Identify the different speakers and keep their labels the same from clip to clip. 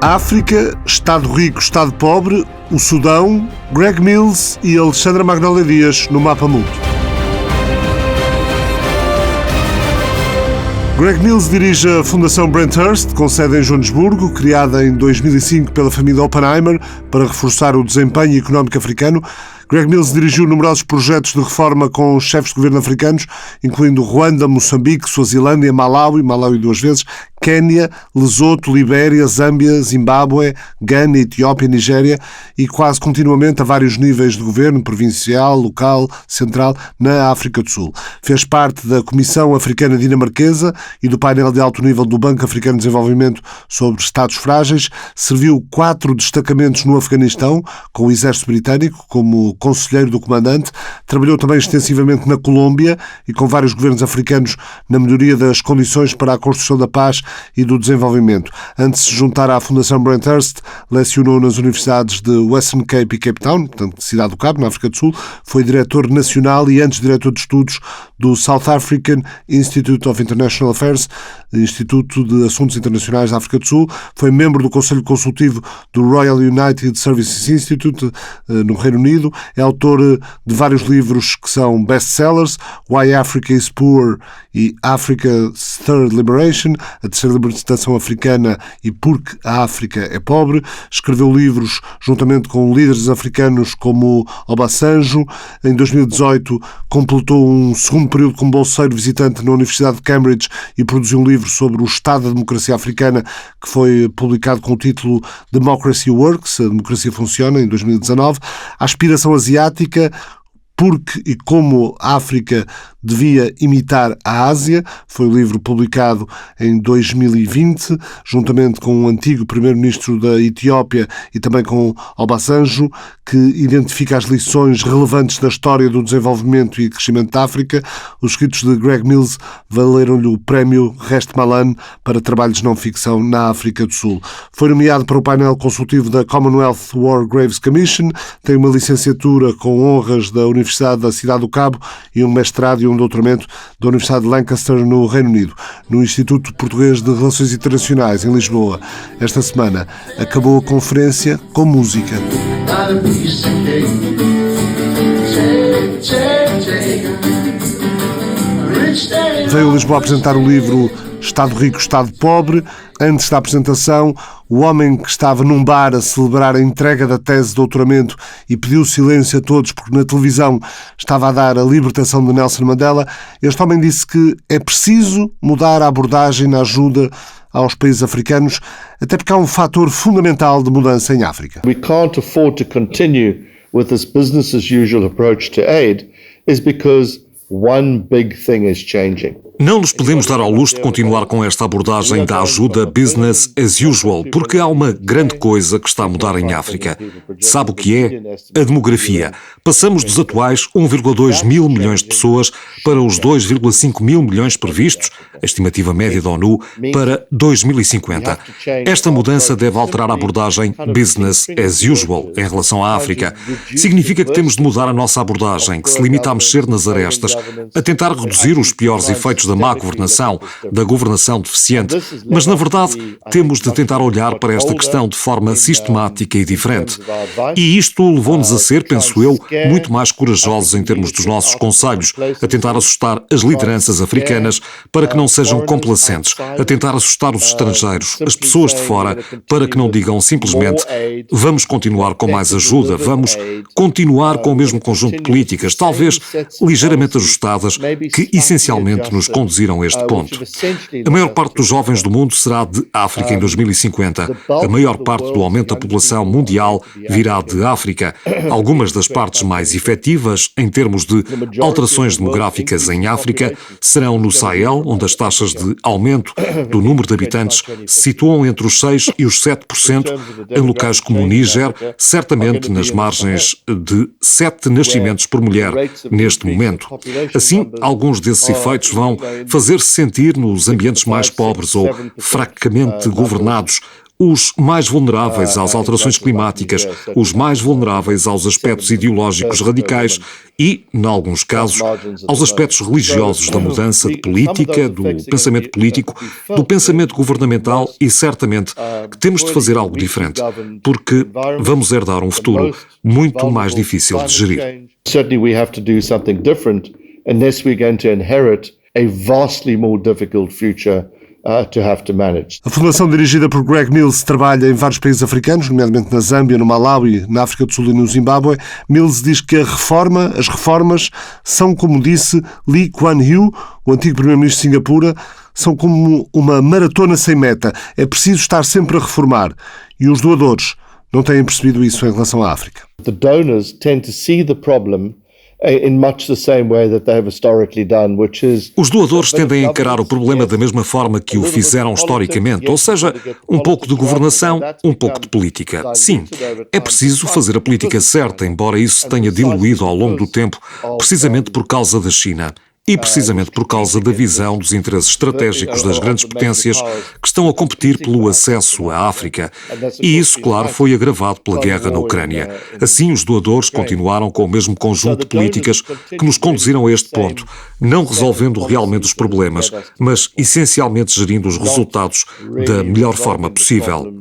Speaker 1: África, Estado rico, Estado pobre, o Sudão, Greg Mills e Alexandra Magnólia Dias no Mapa Mundo. Greg Mills dirige a Fundação Brent Hurst, com sede em Joanesburgo, criada em 2005 pela família Oppenheimer para reforçar o desempenho económico africano. Greg Mills dirigiu numerosos projetos de reforma com chefes de governo africanos, incluindo Ruanda, Moçambique, Suazilândia, Malawi 2 vezes, Quénia, Lesoto, Libéria, Zâmbia, Zimbábue, Gana, Etiópia, Nigéria e quase continuamente a vários níveis de governo, provincial, local, central, na África do Sul. Fez parte da Comissão Africana Dinamarquesa e do painel de alto nível do Banco Africano de Desenvolvimento sobre Estados Frágeis. Serviu 4 destacamentos no Afeganistão, com o exército britânico, como conselheiro do comandante. Trabalhou também extensivamente na Colômbia e com vários governos africanos na melhoria das condições para a construção da paz e do desenvolvimento. Antes de se juntar à Fundação Brent Hurst, lecionou nas universidades de Western Cape e Cape Town, portanto, Cidade do Cabo, na África do Sul. Foi diretor nacional e antes diretor de estudos do South African Institute of International Affairs, Instituto de Assuntos Internacionais da África do Sul. Foi membro do Conselho Consultivo do Royal United Services Institute, no Reino Unido. É autor de vários livros que são best-sellers: Why Africa is Poor e Africa's Third Liberation, a terceira libertação africana e Porque a África é Pobre. Escreveu livros juntamente com líderes africanos como Obasanjo. Em 2018 completou um segundo período como bolseiro visitante na Universidade de Cambridge e produziu um livro sobre o estado da democracia africana que foi publicado com o título Democracy Works, a democracia funciona, em 2019. A aspiração asiática, porque e como a África devia imitar a Ásia, foi o livro publicado em 2020, juntamente com o antigo primeiro-ministro da Etiópia e também com Obasanjo, que identifica as lições relevantes da história do desenvolvimento e crescimento da África. Os escritos de Greg Mills valeram-lhe o prémio Rest-Malan para trabalhos de não-ficção na África do Sul. Foi nomeado para o painel consultivo da Commonwealth War Graves Commission, tem uma licenciatura com honras da Universidade da Cidade do Cabo e um mestrado e um doutoramento da Universidade de Lancaster, no Reino Unido, no Instituto Português de Relações Internacionais, em Lisboa. Esta semana acabou a conferência com música. Veio a Lisboa apresentar o livro Estado Rico, Estado Pobre. Antes da apresentação, o homem que estava num bar a celebrar a entrega da tese de doutoramento e pediu silêncio a todos porque na televisão estava a dar a libertação de Nelson Mandela, este homem disse que é preciso mudar a abordagem na ajuda aos países africanos, até porque há um fator fundamental de mudança em África.
Speaker 2: We can't afford to continue with this business as usual approach to aid is because one big thing is changing.
Speaker 3: Não nos podemos dar ao luxo de continuar com esta abordagem da ajuda business as usual, porque há uma grande coisa que está a mudar em África. Sabe o que é? A demografia. Passamos dos atuais 1,2 mil milhões de pessoas para os 2,5 mil milhões previstos, a estimativa média da ONU, para 2050. Esta mudança deve alterar a abordagem business as usual em relação à África. Significa que temos de mudar a nossa abordagem, que se limita a mexer nas arestas, a tentar reduzir os piores efeitos da má governação, da governação deficiente, mas na verdade temos de tentar olhar para esta questão de forma sistemática e diferente. E isto levou-nos a ser, penso eu, muito mais corajosos em termos dos nossos conselhos, a tentar assustar as lideranças africanas para que não sejam complacentes, a tentar assustar os estrangeiros, as pessoas de fora, para que não digam simplesmente vamos continuar com mais ajuda, vamos continuar com o mesmo conjunto de políticas, talvez ligeiramente ajustadas, que essencialmente nos conduziram a este ponto. A maior parte dos jovens do mundo será de África em 2050. A maior parte do aumento da população mundial virá de África. Algumas das partes mais efetivas em termos de alterações demográficas em África serão no Sahel, onde as taxas de aumento do número de habitantes se situam entre os 6% e os 7%, em locais como o Níger, certamente nas margens de 7 nascimentos por mulher neste momento. Assim, alguns desses efeitos vão fazer-se sentir nos ambientes mais pobres ou fracamente governados, os mais vulneráveis às alterações climáticas, os mais vulneráveis aos aspectos ideológicos radicais e, em alguns casos, aos aspectos religiosos da mudança de política, do pensamento político, do pensamento governamental e, certamente, que temos de fazer algo diferente, porque vamos herdar um futuro muito mais difícil de gerir.
Speaker 2: Certainly we have to do something different unless we're going to inherit a vastly more difficult future to have to manage.
Speaker 1: A fundação dirigida por Greg Mills trabalha em vários países africanos, nomeadamente na Zâmbia, no Malawi, na África do Sul e no Zimbábue. Mills diz que as reformas são, como disse Lee Kuan Yew, o antigo primeiro-ministro de Singapura, são como uma maratona sem meta. É preciso estar sempre a reformar. E os doadores não têm percebido isso em relação à África.
Speaker 2: The donors tend to see the problem in much the same way that they have historically done, which is...
Speaker 3: Os doadores tendem a encarar o problema da mesma forma que o fizeram historicamente, ou seja, um pouco de governação, um pouco de política. Sim, é preciso fazer a política certa, embora isso se tenha diluído ao longo do tempo, precisamente por causa da China. E precisamente por causa da visão dos interesses estratégicos das grandes potências que estão a competir pelo acesso à África. E isso, claro, foi agravado pela guerra na Ucrânia. Assim, os doadores continuaram com o mesmo conjunto de políticas que nos conduziram a este ponto, não resolvendo realmente os problemas, mas essencialmente gerindo os resultados da melhor forma possível.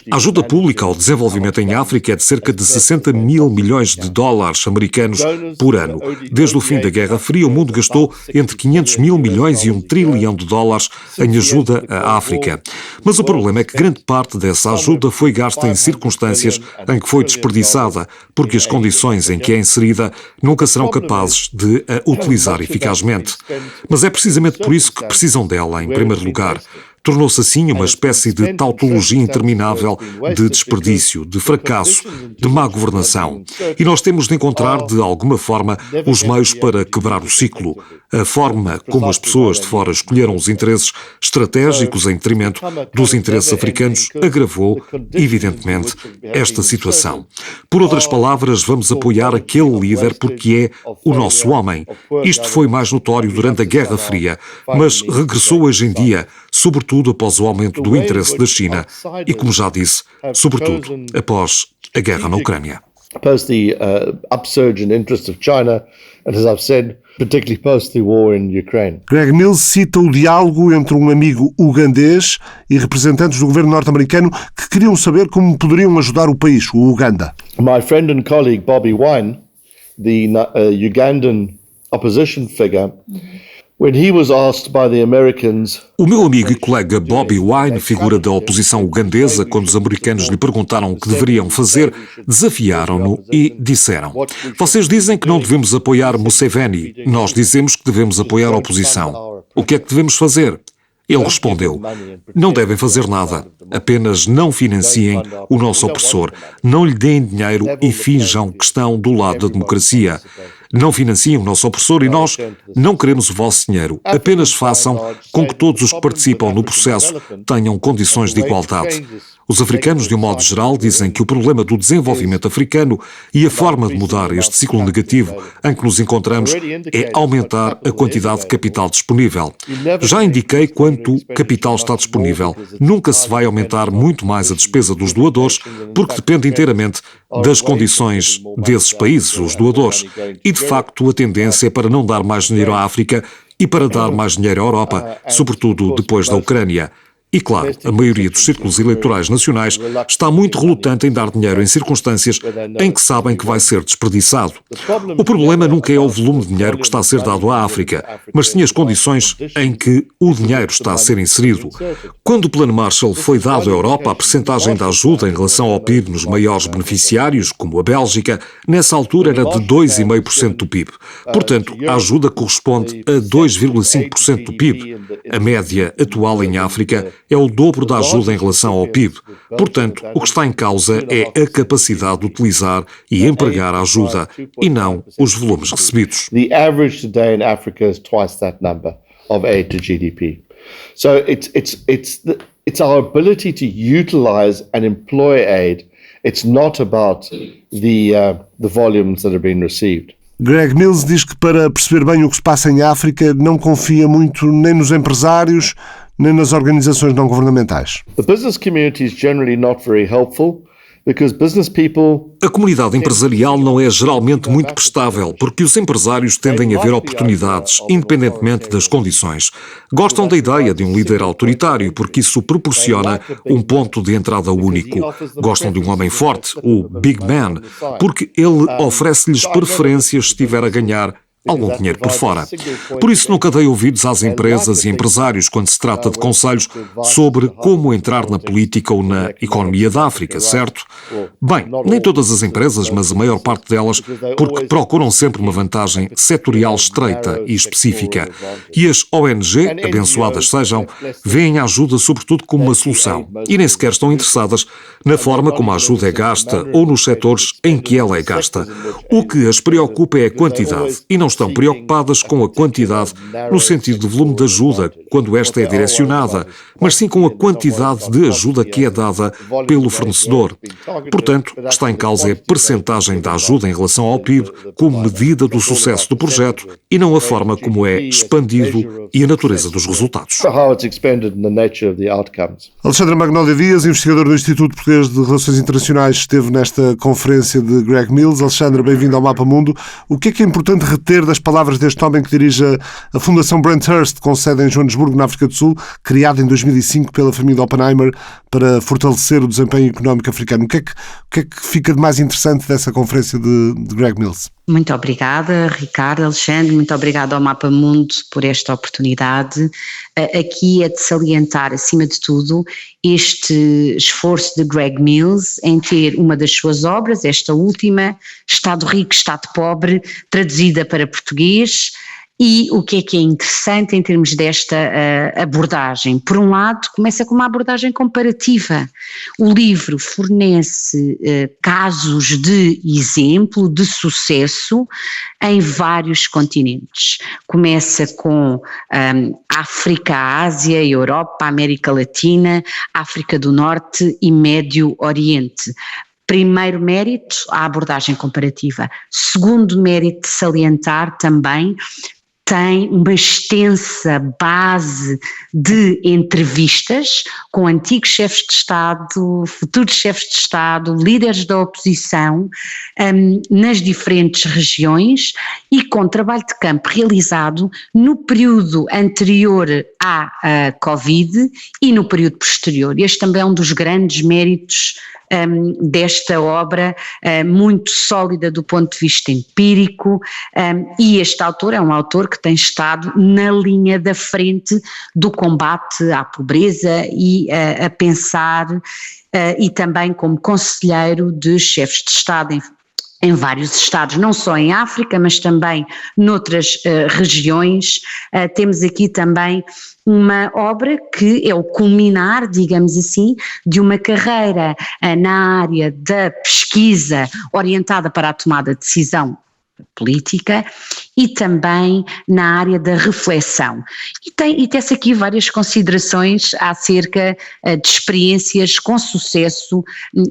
Speaker 3: A ajuda pública ao desenvolvimento em África é de cerca de 60 mil milhões de dólares americanos por ano. Desde o fim da Guerra Fria, o mundo gastou entre 500 mil milhões e 1 trilhão de dólares em ajuda à África. Mas o problema é que grande parte dessa ajuda foi gasta em circunstâncias em que foi desperdiçada, porque as condições em que é inserida nunca serão capazes de a utilizar eficazmente. Mas é precisamente por isso que precisam dela, em primeiro lugar. Tornou-se assim uma espécie de tautologia interminável de desperdício, de fracasso, de má governação. E nós temos de encontrar, de alguma forma, os meios para quebrar o ciclo. A forma como as pessoas de fora escolheram os interesses estratégicos em detrimento dos interesses africanos agravou, evidentemente, esta situação. Por outras palavras, vamos apoiar aquele líder porque é o nosso homem. Isto foi mais notório durante a Guerra Fria, mas regressou hoje em dia, sobretudo após o aumento do interesse da China e, como já disse, sobretudo após a guerra na Ucrânia.
Speaker 2: Post the upsurge in interest of China, and as I've said, particularly post the war in Ukraine.
Speaker 1: Greg Mills cita o diálogo entre um amigo ugandês e representantes do governo norte-americano que queriam saber como poderiam ajudar o país, o Uganda.
Speaker 2: My friend and colleague Bobby Wine, the Ugandan opposition figure, when he was asked by the Americans...
Speaker 3: O meu amigo e colega Bobby Wine, figura da oposição ugandesa, quando os americanos lhe perguntaram o que deveriam fazer, desafiaram-no e disseram: "Vocês dizem que não devemos apoiar Museveni, nós dizemos que devemos apoiar a oposição. O que é que devemos fazer?" Ele respondeu: "Não devem fazer nada, apenas não financiem o nosso opressor, não lhe deem dinheiro e finjam que estão do lado da democracia. Não financiem o nosso opressor e nós não queremos o vosso dinheiro. Apenas façam com que todos os que participam no processo tenham condições de igualdade." Os africanos, de um modo geral, dizem que o problema do desenvolvimento africano e a forma de mudar este ciclo negativo em que nos encontramos é aumentar a quantidade de capital disponível. Já indiquei quanto capital está disponível. Nunca se vai aumentar muito mais a despesa dos doadores, porque depende inteiramente das condições desses países, os doadores. E, de facto, a tendência é para não dar mais dinheiro à África e para dar mais dinheiro à Europa, sobretudo depois da Ucrânia. E, claro, a maioria dos círculos eleitorais nacionais está muito relutante em dar dinheiro em circunstâncias em que sabem que vai ser desperdiçado. O problema nunca é o volume de dinheiro que está a ser dado à África, mas sim as condições em que o dinheiro está a ser inserido. Quando o Plano Marshall foi dado à Europa, a percentagem da ajuda em relação ao PIB nos maiores beneficiários, como a Bélgica, nessa altura era de 2,5% do PIB. Portanto, a ajuda corresponde a 2,5% do PIB. A média atual em África é o dobro da ajuda em relação ao PIB. Portanto, o que está em causa é a capacidade de utilizar e empregar a ajuda e não os volumes recebidos.
Speaker 2: The average today in Africa is twice that number of aid to GDP. So it's our ability to utilize and employ aid. It's not about the volumes that are being received.
Speaker 1: Greg Mills diz que para perceber bem o que se passa em África não confia muito nem nos empresários, nem nas organizações não governamentais.
Speaker 2: The business community is generally not very helpful because business people.
Speaker 3: A comunidade empresarial não é geralmente muito prestável, porque os empresários tendem a ver oportunidades, independentemente das condições. Gostam da ideia de um líder autoritário, porque isso proporciona um ponto de entrada único. Gostam de um homem forte, o Big Man, porque ele oferece-lhes preferências se estiver a ganhar algum dinheiro por fora. Por isso nunca dei ouvidos às empresas e empresários quando se trata de conselhos sobre como entrar na política ou na economia da África, certo? Bem, nem todas as empresas, mas a maior parte delas, porque procuram sempre uma vantagem setorial estreita e específica. E as ONG, abençoadas sejam, veem a ajuda sobretudo como uma solução e nem sequer estão interessadas na forma como a ajuda é gasta ou nos setores em que ela é gasta. O que as preocupa é a quantidade e não estão preocupadas com a quantidade no sentido de volume de ajuda, quando esta é direcionada, mas sim com a quantidade de ajuda que é dada pelo fornecedor. Portanto, o que está em causa é a percentagem da ajuda em relação ao PIB como medida do sucesso do projeto e não a forma como é expandido e a natureza dos resultados.
Speaker 1: Alexandre Magnólia Dias, investigador do Instituto Português de Relações Internacionais, esteve nesta conferência de Greg Mills. Alexandre, bem-vindo ao Mapa Mundo. O que é importante reter das palavras deste homem que dirige a Fundação Brenthurst, com sede em Joanesburgo, na África do Sul, criada em 2005 pela família Oppenheimer para fortalecer o desempenho económico africano? O que é que fica de mais interessante dessa conferência de Greg Mills?
Speaker 4: Muito obrigada, Ricardo, Alexandre, muito obrigada ao Mapa Mundo por esta oportunidade. Aqui é de salientar, acima de tudo, este esforço de Greg Mills em ter uma das suas obras, esta última, Estado Rico, Estado Pobre, traduzida para português. E o que é interessante em termos desta abordagem? Por um lado, começa com uma abordagem comparativa. O livro fornece casos de exemplo, de sucesso em vários continentes. Começa com África, Ásia, Europa, América Latina, África do Norte e Médio Oriente. Primeiro mérito, a abordagem comparativa. Segundo mérito de salientar também, tem uma extensa base de entrevistas com antigos chefes de Estado, futuros chefes de Estado, líderes da oposição, nas diferentes regiões e com trabalho de campo realizado no período anterior à Covid e no período posterior. Este também é um dos grandes méritos desta obra, muito sólida do ponto de vista empírico, e este autor é um autor que tem estado na linha da frente do combate à pobreza e a pensar, e também como conselheiro de chefes de Estado em vários estados, não só em África, mas também noutras regiões. Temos aqui também uma obra que é o culminar, digamos assim, de uma carreira na área da pesquisa orientada para a tomada de decisão política e também na área da reflexão. E tem-se aqui várias considerações acerca de experiências com sucesso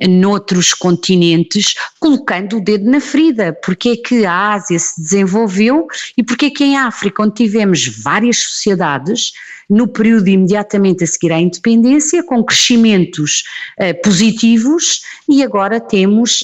Speaker 4: noutros continentes, colocando o dedo na ferida, porque é que a Ásia se desenvolveu e porque é que em África, onde tivemos várias sociedades, no período imediatamente a seguir à independência, com crescimentos positivos, e agora temos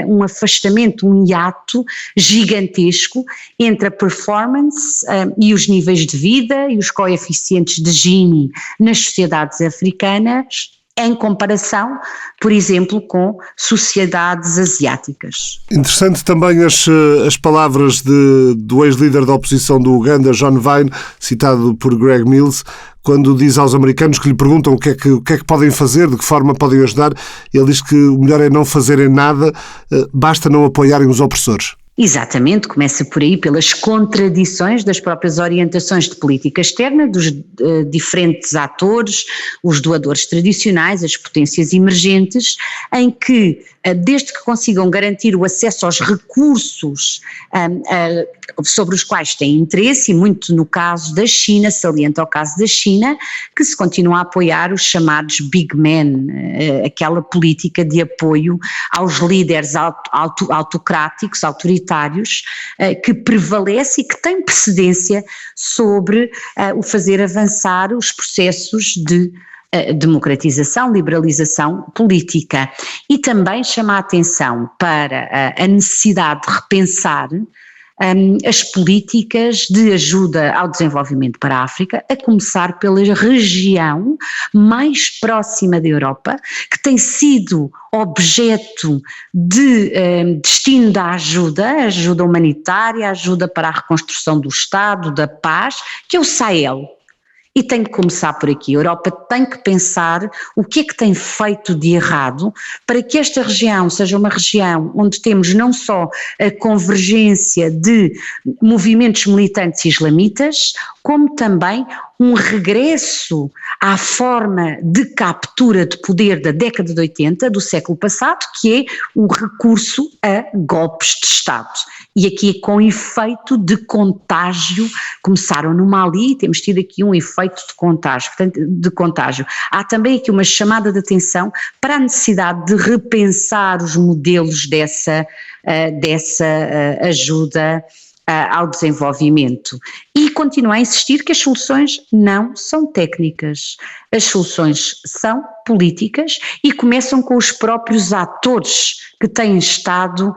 Speaker 4: um afastamento, um hiato gigantesco entre a performance e os níveis de vida e os coeficientes de Gini nas sociedades africanas, em comparação, por exemplo, com sociedades asiáticas.
Speaker 1: Interessante também as palavras do ex-líder da oposição do Uganda, John Vine, citado por Greg Mills, quando diz aos americanos que lhe perguntam o que é que podem fazer, de que forma podem ajudar. Ele diz que o melhor é não fazerem nada, basta não apoiarem os opressores.
Speaker 4: Exatamente, começa por aí pelas contradições das próprias orientações de política externa dos diferentes atores, os doadores tradicionais, as potências emergentes, em que desde que consigam garantir o acesso aos recursos sobre os quais têm interesse, e muito no caso da China, salienta o caso da China, que se continua a apoiar os chamados big men, aquela política de apoio aos líderes autocráticos, autoritários, que prevalece e que tem precedência sobre o fazer avançar os processos de democratização, liberalização política. E também chama a atenção para a necessidade de repensar as políticas de ajuda ao desenvolvimento para a África, a começar pela região mais próxima da Europa, que tem sido objeto de destino da ajuda humanitária, ajuda para a reconstrução do Estado, da paz, que é o Sahel. E tem que começar por aqui. A Europa tem que pensar o que é que tem feito de errado para que esta região seja uma região onde temos não só a convergência de movimentos militantes islamitas, como também um regresso à forma de captura de poder da década de 80 do século passado, que é o recurso a golpes de Estado. E aqui com efeito de contágio, começaram no Mali e temos tido aqui um efeito de contágio. Há também aqui uma chamada de atenção para a necessidade de repensar os modelos dessa ajuda ao desenvolvimento, e continuo a insistir que as soluções não são técnicas, as soluções são políticas e começam com os próprios atores que têm estado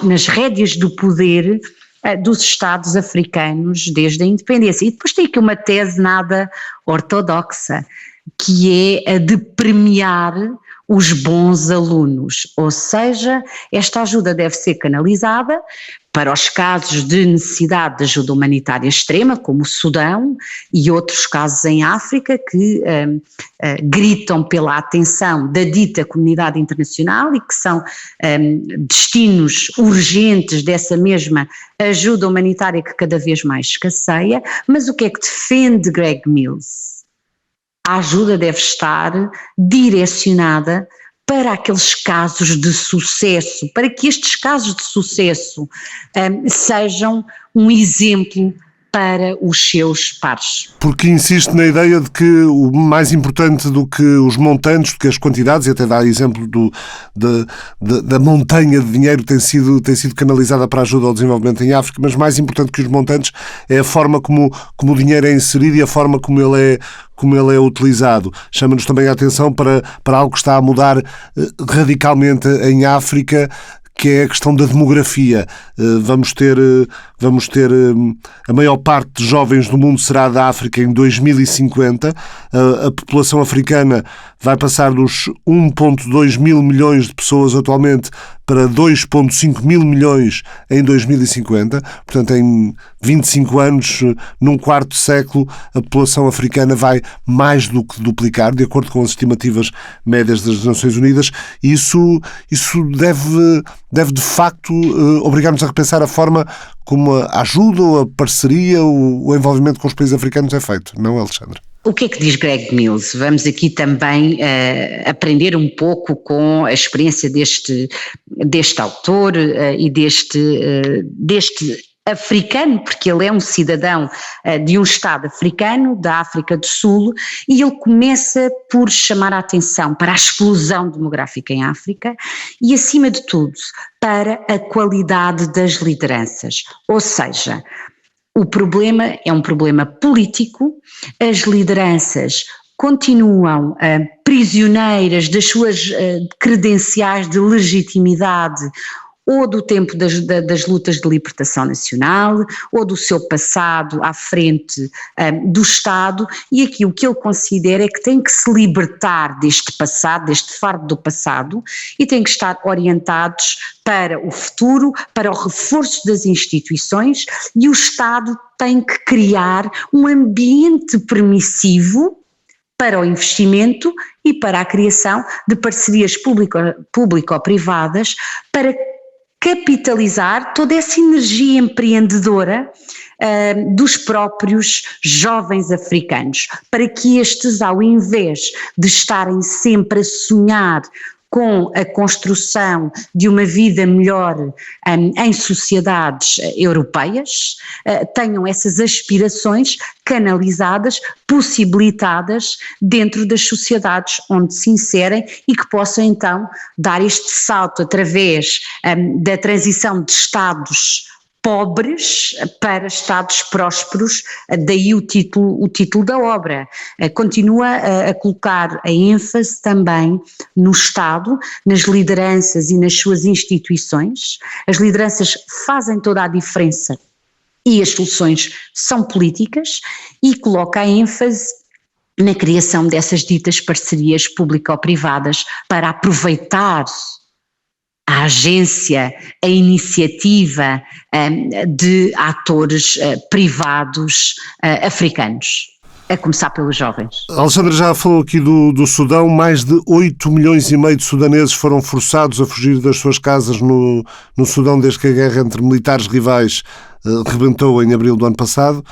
Speaker 4: nas rédeas do poder dos Estados africanos desde a independência. E depois tem aqui uma tese nada ortodoxa, que é a de premiar os bons alunos, ou seja, esta ajuda deve ser canalizada para os casos de necessidade de ajuda humanitária extrema, como o Sudão e outros casos em África que gritam pela atenção da dita comunidade internacional e que são destinos urgentes dessa mesma ajuda humanitária que cada vez mais escasseia. Mas o que é que defende Greg Mills? A ajuda deve estar direcionada para aqueles casos de sucesso, para que estes casos de sucesso sejam um exemplo para os seus pares.
Speaker 1: Porque insiste na ideia de que o mais importante do que os montantes, do que as quantidades, e até dá exemplo da montanha de dinheiro que tem sido canalizada para a ajuda ao desenvolvimento em África, mas mais importante que os montantes é a forma como o dinheiro é inserido e a forma como ele é utilizado. Chama-nos também a atenção para algo que está a mudar radicalmente em África, que é a questão da demografia. Vamos ter a maior parte de jovens do mundo será da África em 2050. A população africana vai passar dos 1,2 mil milhões de pessoas atualmente para 2,5 mil milhões em 2050. Portanto, em 25 anos, num quarto século, a população africana vai mais do que duplicar, de acordo com as estimativas médias das Nações Unidas. Isso deve de facto obrigar-nos a repensar a forma como a ajuda, ou a parceria, o envolvimento com os países africanos é feito, não, Alexandra?
Speaker 4: O que é que diz Greg Mills? Vamos aqui também aprender um pouco com a experiência deste autor e deste africano, porque ele é um cidadão de um Estado africano, da África do Sul, e ele começa por chamar a atenção para a explosão demográfica em África e, acima de tudo, para a qualidade das lideranças. Ou seja, o problema é um problema político, as lideranças continuam prisioneiras das suas credenciais de legitimidade, ou do tempo das lutas de libertação nacional, ou do seu passado à frente do Estado, e aqui o que ele considera é que tem que se libertar deste passado, deste fardo do passado, e tem que estar orientados para o futuro, para o reforço das instituições, e o Estado tem que criar um ambiente permissivo para o investimento e para a criação de parcerias público-privadas para capitalizar toda essa energia empreendedora dos próprios jovens africanos, para que estes, ao invés de estarem sempre a sonhar com a construção de uma vida melhor em sociedades europeias, tenham essas aspirações canalizadas, possibilitadas dentro das sociedades onde se inserem e que possam então dar este salto através da transição de Estados pobres para Estados prósperos, daí o título da obra. Continua a colocar a ênfase também no Estado, nas lideranças e nas suas instituições. As lideranças fazem toda a diferença e as soluções são políticas, e coloca a ênfase na criação dessas ditas parcerias público-privadas para aproveitar a agência, a iniciativa de atores privados africanos, a começar pelos jovens.
Speaker 1: A Alexandra já falou aqui do Sudão. Mais de 8 milhões e meio de sudaneses foram forçados a fugir das suas casas no Sudão desde que a guerra entre militares rivais rebentou em abril do ano passado.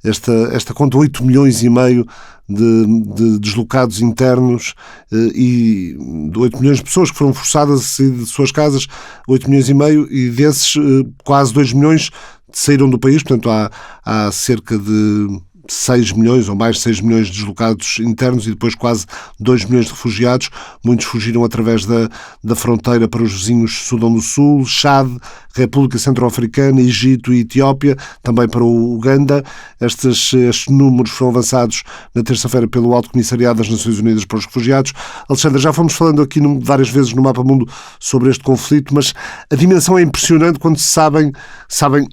Speaker 1: Esta conta, 8 milhões e meio de deslocados internos e de 8 milhões de pessoas que foram forçadas a sair de suas casas, 8 milhões e meio, e desses quase 2 milhões saíram do país. Portanto há cerca de 6 milhões ou mais de 6 milhões de deslocados internos e depois quase 2 milhões de refugiados. Muitos fugiram através da fronteira para os vizinhos Sudão do Sul, Chad, República Centro-Africana, Egito e Etiópia, também para o Uganda. Estes números foram avançados na terça-feira pelo Alto Comissariado das Nações Unidas para os Refugiados. Alexandra, já fomos falando aqui várias vezes no Mapa Mundo sobre este conflito, mas a dimensão é impressionante quando se sabem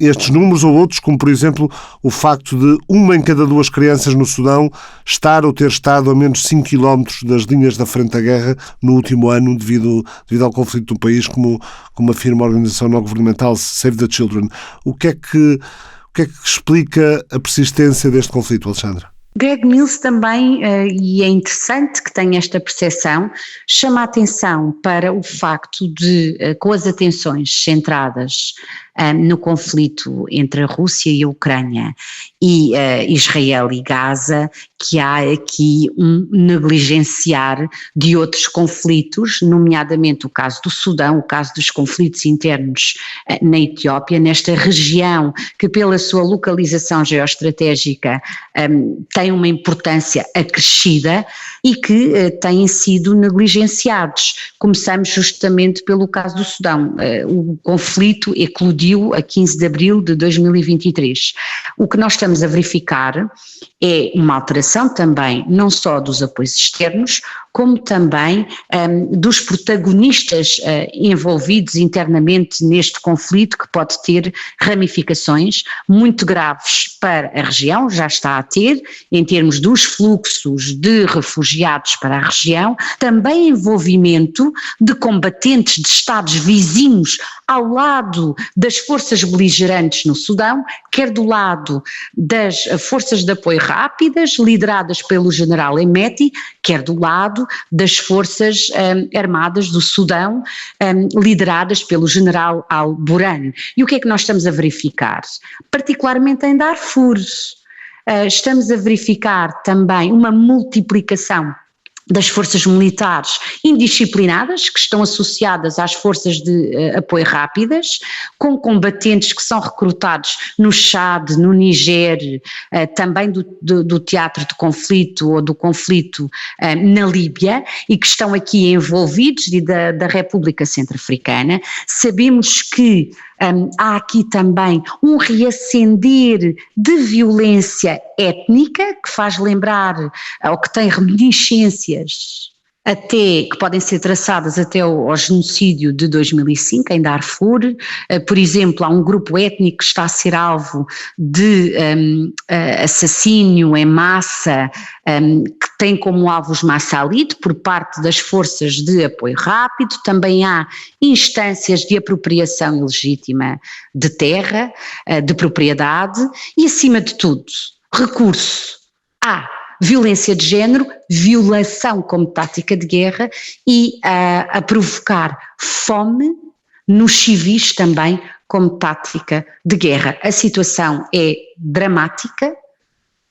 Speaker 1: estes números ou outros, como por exemplo o facto de uma em cada 2 crianças no Sudão estar ou ter estado a menos 5 km das linhas da frente da guerra no último ano devido ao conflito do país, como afirma a organização não governamental Save the Children. O que é que explica a persistência deste conflito, Alexandra?
Speaker 4: Greg Mills também, e é interessante que tenha esta percepção, chama a atenção para o facto de, com as atenções centradas no conflito entre a Rússia e a Ucrânia e Israel e Gaza, que há aqui um negligenciar de outros conflitos, nomeadamente o caso do Sudão, o caso dos conflitos internos na Etiópia, nesta região que pela sua localização geoestratégica tem uma importância acrescida e que têm sido negligenciados. Começamos justamente pelo caso do Sudão. O conflito eclodiu a 15 de abril de 2023. O que nós estamos a verificar é uma alteração também não só dos apoios externos, como também dos protagonistas envolvidos internamente neste conflito, que pode ter ramificações muito graves para a região, já está a ter, em termos dos fluxos de refugiados para a região, também envolvimento de combatentes de Estados vizinhos ao lado das forças beligerantes no Sudão, quer do lado das forças de apoio rápidas, lideradas pelo general Hemeti, quer do lado das forças armadas do Sudão, lideradas pelo general Al-Burhan. E o que é que nós estamos a verificar? Particularmente em Darfur, estamos a verificar também uma multiplicação das forças militares indisciplinadas, que estão associadas às forças de apoio rápidas, com combatentes que são recrutados no Chad, no Niger, também do teatro de conflito ou do conflito na Líbia, e que estão aqui envolvidos, e da República Centro-Africana. Sabemos que há aqui também um reacender de violência étnica, que faz lembrar, ou que tem reminiscências até, que podem ser traçadas até ao genocídio de 2005 em Darfur. Por exemplo, há um grupo étnico que está a ser alvo de assassínio em massa, que tem como alvo os Massalit por parte das forças de apoio rápido. Também há instâncias de apropriação ilegítima de terra, de propriedade e, acima de tudo, recurso à violência de género, violação como tática de guerra e a provocar fome nos civis também como tática de guerra. A situação é dramática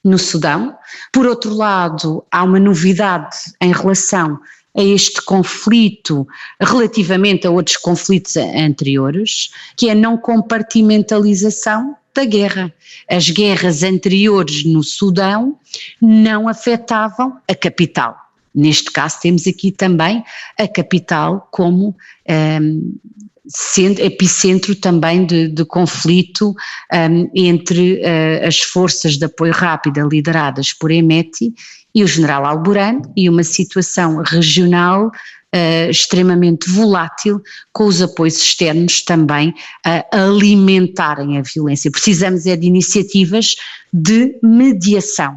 Speaker 4: no Sudão. Por outro lado, há uma novidade em relação a este conflito relativamente a outros conflitos anteriores, que é a não compartimentalização da guerra. As guerras anteriores no Sudão não afetavam a capital. Neste caso temos aqui também a capital como epicentro também de conflito entre as forças de apoio rápido lideradas por Hemeti e o general Al-Burhan, e uma situação regional extremamente volátil, com os apoios externos também a alimentarem a violência. Precisamos de iniciativas de mediação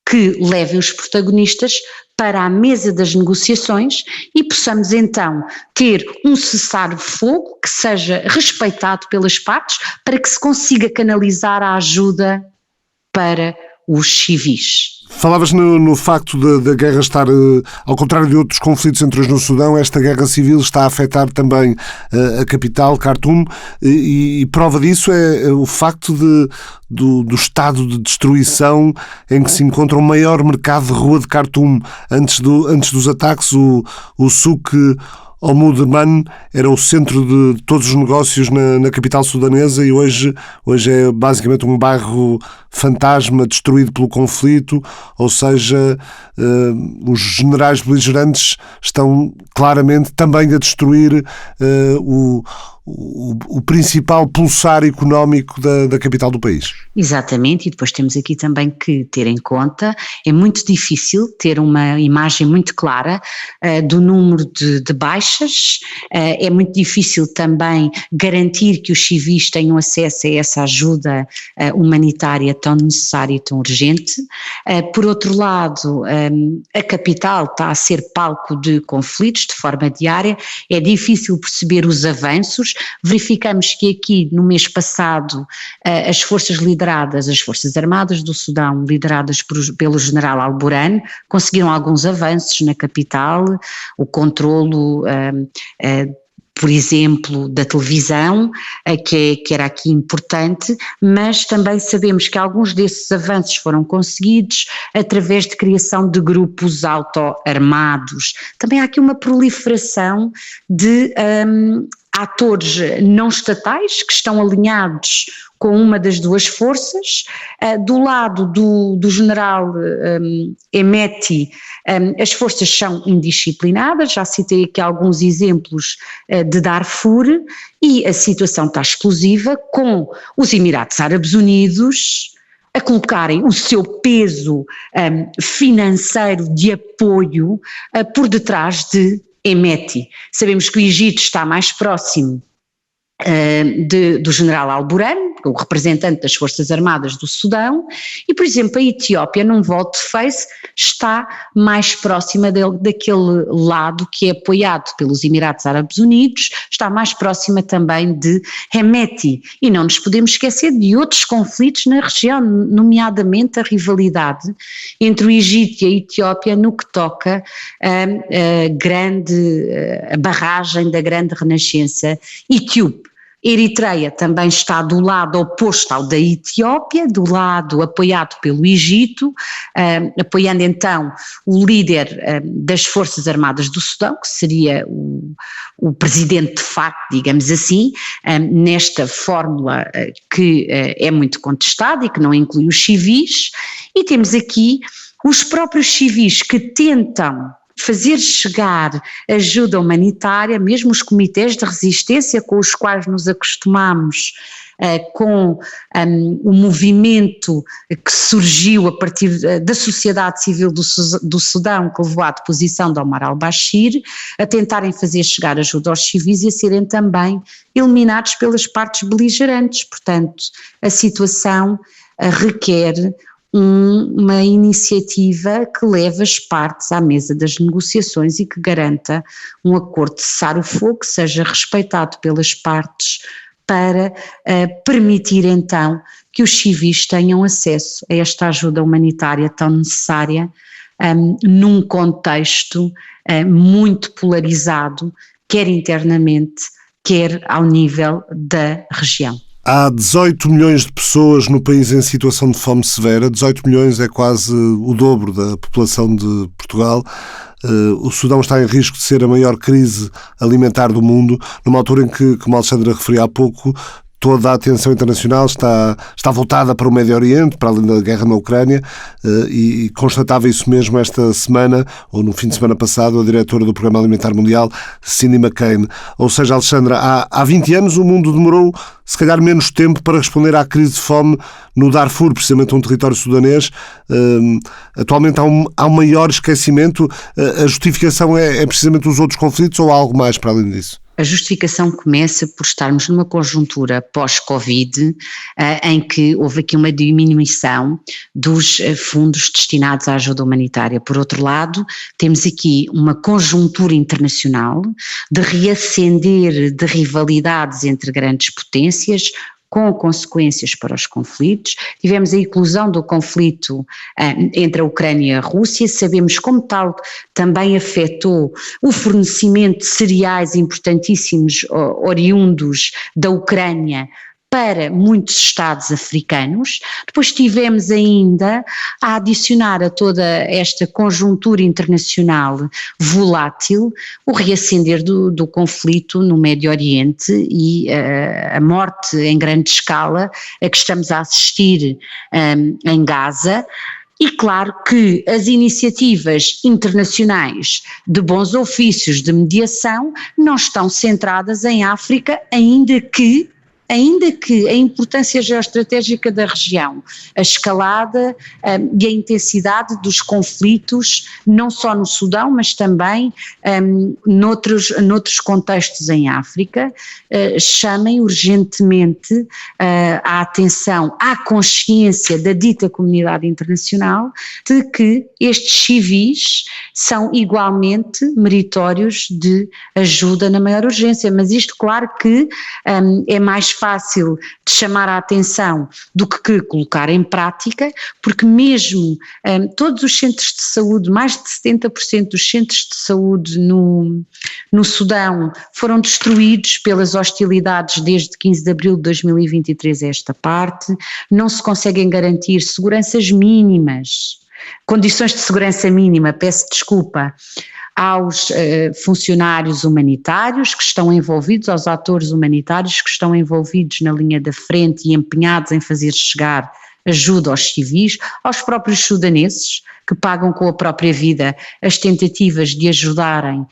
Speaker 4: que levem os protagonistas para a mesa das negociações e possamos então ter um cessar-fogo que seja respeitado pelas partes, para que se consiga canalizar a ajuda para os civis.
Speaker 1: Falavas no facto da guerra estar, ao contrário de outros conflitos entre os no Sudão, esta guerra civil está a afetar também a capital, Khartoum, e prova disso é o facto do estado de destruição em que se encontra o maior mercado de rua de Khartoum. Antes dos ataques, o souk Omdurman era o centro de todos os negócios na capital sudanesa, e hoje é basicamente um bairro fantasma destruído pelo conflito, ou seja, os generais beligerantes estão claramente também a destruir o principal pulsar económico da capital do país.
Speaker 4: Exatamente, e depois temos aqui também que ter em conta, é muito difícil ter uma imagem muito clara do número de baixas, é muito difícil também garantir que os civis tenham acesso a essa ajuda humanitária tão necessária e tão urgente. Por outro lado, a capital está a ser palco de conflitos de forma diária, é difícil perceber os avanços. Verificamos que aqui no mês passado as forças armadas do Sudão, lideradas pelo general Al-Burhan, conseguiram alguns avanços na capital, o controlo por exemplo, da televisão, que era aqui importante, mas também sabemos que alguns desses avanços foram conseguidos através de criação de grupos auto-armados. Também há aqui uma proliferação de atores não estatais que estão alinhados com uma das duas forças. Do lado do general Hemeti, as forças são indisciplinadas, já citei aqui alguns exemplos de Darfur, e a situação está explosiva, com os Emirados Árabes Unidos a colocarem o seu peso financeiro de apoio por detrás de Hemeti. Sabemos que o Egito está mais próximo do general Al-Burhan, o representante das Forças Armadas do Sudão, e, por exemplo, a Etiópia, num volte-face, está mais próxima daquele lado que é apoiado pelos Emirados Árabes Unidos, está mais próxima também de Hemeti, e não nos podemos esquecer de outros conflitos na região, nomeadamente a rivalidade entre o Egito e a Etiópia no que toca a barragem da grande renascença etíope. Eritreia também está do lado oposto ao da Etiópia, do lado apoiado pelo Egito, apoiando então o líder das Forças Armadas do Sudão, que seria o presidente de facto, digamos assim, nesta fórmula que é muito contestada e que não inclui os civis, e temos aqui os próprios civis que tentam fazer chegar ajuda humanitária, mesmo os comitês de resistência com os quais nos acostumamos, com o movimento que surgiu a partir da sociedade civil do Sudão, que levou à deposição de Omar al-Bashir, a tentarem fazer chegar ajuda aos civis e a serem também eliminados pelas partes beligerantes. Portanto, a situação requer uma iniciativa que leve as partes à mesa das negociações e que garanta um acordo de cessar-o-fogo que seja respeitado pelas partes, para permitir então que os civis tenham acesso a esta ajuda humanitária tão necessária num contexto muito polarizado, quer internamente, quer ao nível da região.
Speaker 1: Há 18 milhões de pessoas no país em situação de fome severa. 18 milhões é quase o dobro da população de Portugal. O Sudão está em risco de ser a maior crise alimentar do mundo, numa altura em que, como a Alexandra referia há pouco, toda a atenção internacional está voltada para o Médio Oriente, para além da guerra na Ucrânia, e constatava isso mesmo esta semana, ou no fim de semana passado, a diretora do Programa Alimentar Mundial, Cindy McCain. Ou seja, Alexandra, há 20 anos o mundo demorou, se calhar, menos tempo para responder à crise de fome no Darfur, precisamente um território sudanês. Atualmente há um maior esquecimento. A justificação é precisamente os outros conflitos ou há algo mais para além disso?
Speaker 4: A justificação começa por estarmos numa conjuntura pós-Covid, em que houve aqui uma diminuição dos fundos destinados à ajuda humanitária. Por outro lado, temos aqui uma conjuntura internacional de reacender de rivalidades entre grandes potências, com consequências para os conflitos. Tivemos a eclosão do conflito entre a Ucrânia e a Rússia, sabemos como tal também afetou o fornecimento de cereais importantíssimos oriundos da Ucrânia para muitos estados africanos. Depois tivemos ainda a adicionar a toda esta conjuntura internacional volátil o reacender do conflito no Médio Oriente e a morte em grande escala a que estamos a assistir em Gaza. E claro que as iniciativas internacionais de bons ofícios de mediação não estão centradas em África, ainda que a importância geoestratégica da região, a escalada e a intensidade dos conflitos, não só no Sudão, mas também noutros contextos em África, chamem urgentemente a atenção, à consciência da dita comunidade internacional de que estes civis são igualmente meritórios de ajuda na maior urgência, mas isto claro que é mais fácil de chamar a atenção do que colocar em prática, porque mesmo todos os centros de saúde, mais de 70% dos centros de saúde no Sudão foram destruídos pelas hostilidades desde 15 de abril de 2023 a esta parte, não se conseguem garantir seguranças mínimas, condições de segurança mínima, peço desculpa, aos funcionários humanitários que estão envolvidos, aos atores humanitários que estão envolvidos na linha da frente e empenhados em fazer chegar ajuda aos civis, aos próprios sudaneses que pagam com a própria vida as tentativas de ajudarem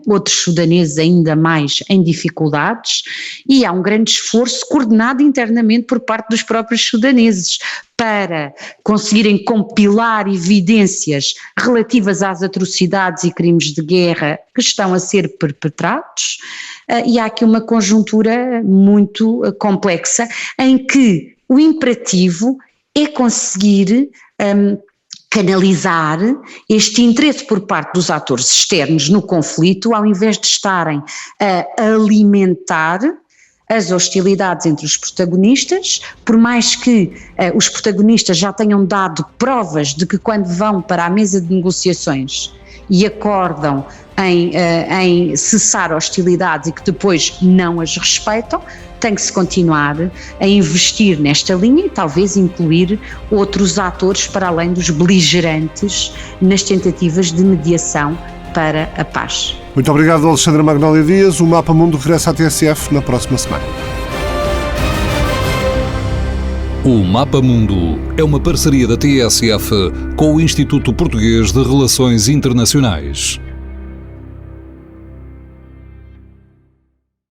Speaker 4: outros sudaneses ainda mais em dificuldades, e há um grande esforço coordenado internamente por parte dos próprios sudaneses para conseguirem compilar evidências relativas às atrocidades e crimes de guerra que estão a ser perpetrados, e há aqui uma conjuntura muito complexa em que o imperativo é conseguir canalizar este interesse por parte dos atores externos no conflito, ao invés de estarem a alimentar as hostilidades entre os protagonistas, por mais que os protagonistas já tenham dado provas de que quando vão para a mesa de negociações e acordam em cessar hostilidades e que depois não as respeitam, tem que se continuar a investir nesta linha e talvez incluir outros atores para além dos beligerantes nas tentativas de mediação para a paz.
Speaker 1: Muito obrigado, Alexandra Magnólia Dias. O Mapa Mundo regressa à TSF na próxima semana.
Speaker 5: O Mapa Mundo é uma parceria da TSF com o Instituto Português de Relações Internacionais.